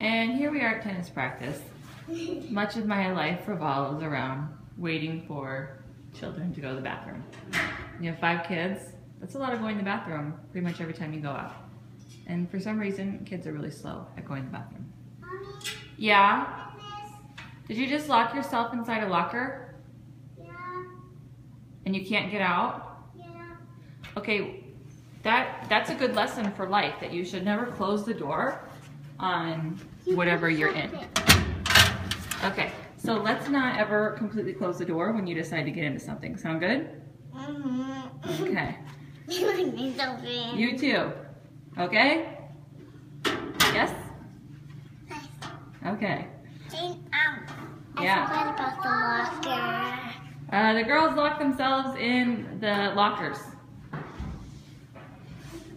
And here we are at tennis practice. Much of my life revolves around waiting for children to go to the bathroom. You have 5 kids. That's a lot of going to the bathroom pretty much every time you go out. And for some reason, kids are really slow at going to the bathroom. Mommy? Yeah? Miss? Did you just lock yourself inside a locker? Yeah. And you can't get out? Yeah. Okay, that's a good lesson for life, that you should never close the door on whatever you're in. Okay, so let's not ever completely close the door when you decide to get into something. Sound good? Mm-hmm. Okay. You like me so bad. You too. Okay? Yes? Nice. Okay. I Yeah. forgot about the locker. The girls lock themselves in the lockers.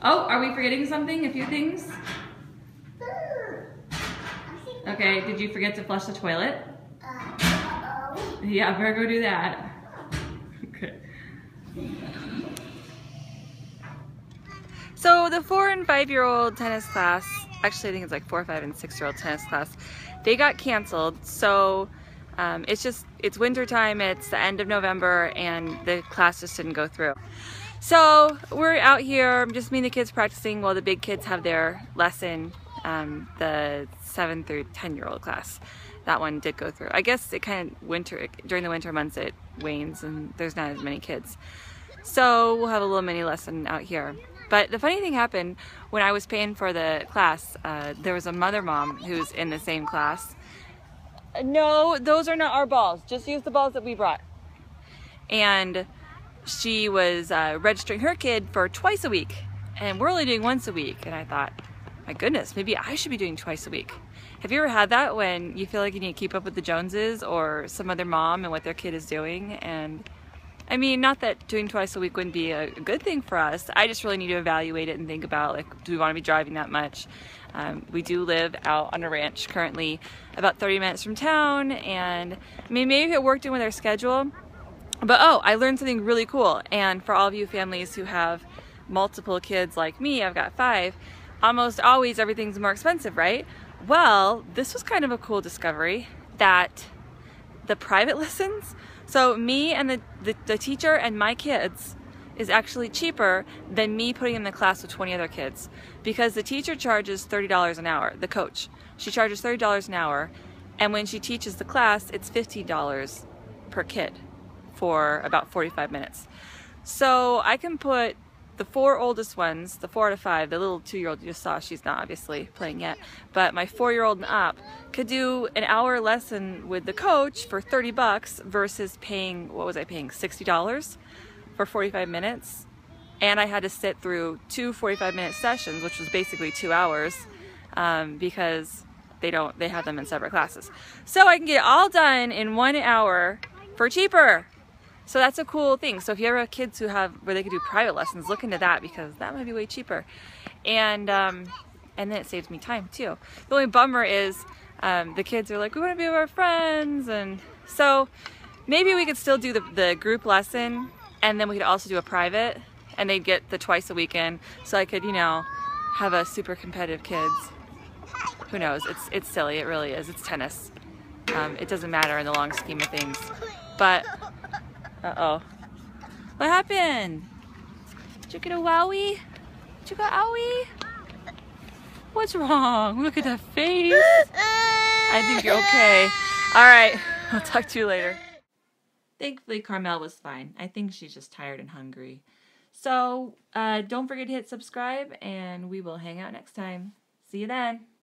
Oh, are we forgetting something? A few things? Okay, did you forget to flush the toilet? Uh-oh. Yeah, better go do that. Okay. So the 4 and 5-year-old tennis class, actually I think it's like 4, 5, and 6-year-old tennis class, they got canceled. So it's winter time, it's the end of November, and the class just didn't go through. So we're out here, just me and the kids practicing while the big kids have their lesson, the 7 through 10-year-old class. That one did go through. I guess it kind of during the winter months it wanes and there's not as many kids. So we'll have a little mini lesson out here. But the funny thing happened when I was paying for the class, there was a mother mom who's in the same class. No, those are not our balls. Just use the balls that we brought. And she was registering her kid for twice a week, and we're only doing once a week. And I thought, my goodness, maybe I should be doing twice a week. Have you ever had that when you feel like you need to keep up with the Joneses or some other mom and what their kid is doing? And I mean, not that doing twice a week wouldn't be a good thing for us. I just really need to evaluate it and think about, like, do we want to be driving that much? We do live out on a ranch currently, about 30 minutes from town, and I mean, maybe if it worked in with our schedule. But oh, I learned something really cool. And for all of you families who have multiple kids like me, I've got 5, almost always everything's more expensive, right? Well, this was kind of a cool discovery, that the private lessons, so me and the teacher and my kids, is actually cheaper than me putting in the class with 20 other kids, because the teacher charges $30 an hour, the coach. She charges $30 an hour, and when she teaches the class, it's $15 per kid for about 45 minutes. So I can put the 4 oldest ones, the 4 out of 5, the little 2-year-old you just saw, she's not obviously playing yet, but my 4-year-old and up could do an hour lesson with the coach for 30 bucks versus paying, what was I paying, $60 for 45 minutes? And I had to sit through 2 45-minute sessions, which was basically 2 hours, because they have them in separate classes. So I can get it all done in 1 hour for cheaper. So that's a cool thing. So if you ever have kids where they could do private lessons, look into that, because that might be way cheaper. And then it saves me time too. The only bummer is the kids are like, we want to be with our friends, and so maybe we could still do the group lesson, and then we could also do a private, and they'd get the twice a weekend, so I could, you know, have a super competitive kids. Who knows? It's silly. It really is. It's tennis. It doesn't matter in the long scheme of things. But uh-oh. What happened? Did you get a wowie? Did you go owie? What's wrong? Look at that face. I think you're okay. Alright, I'll talk to you later. Thankfully, Carmel was fine. I think she's just tired and hungry. So, don't forget to hit subscribe, and we will hang out next time. See you then.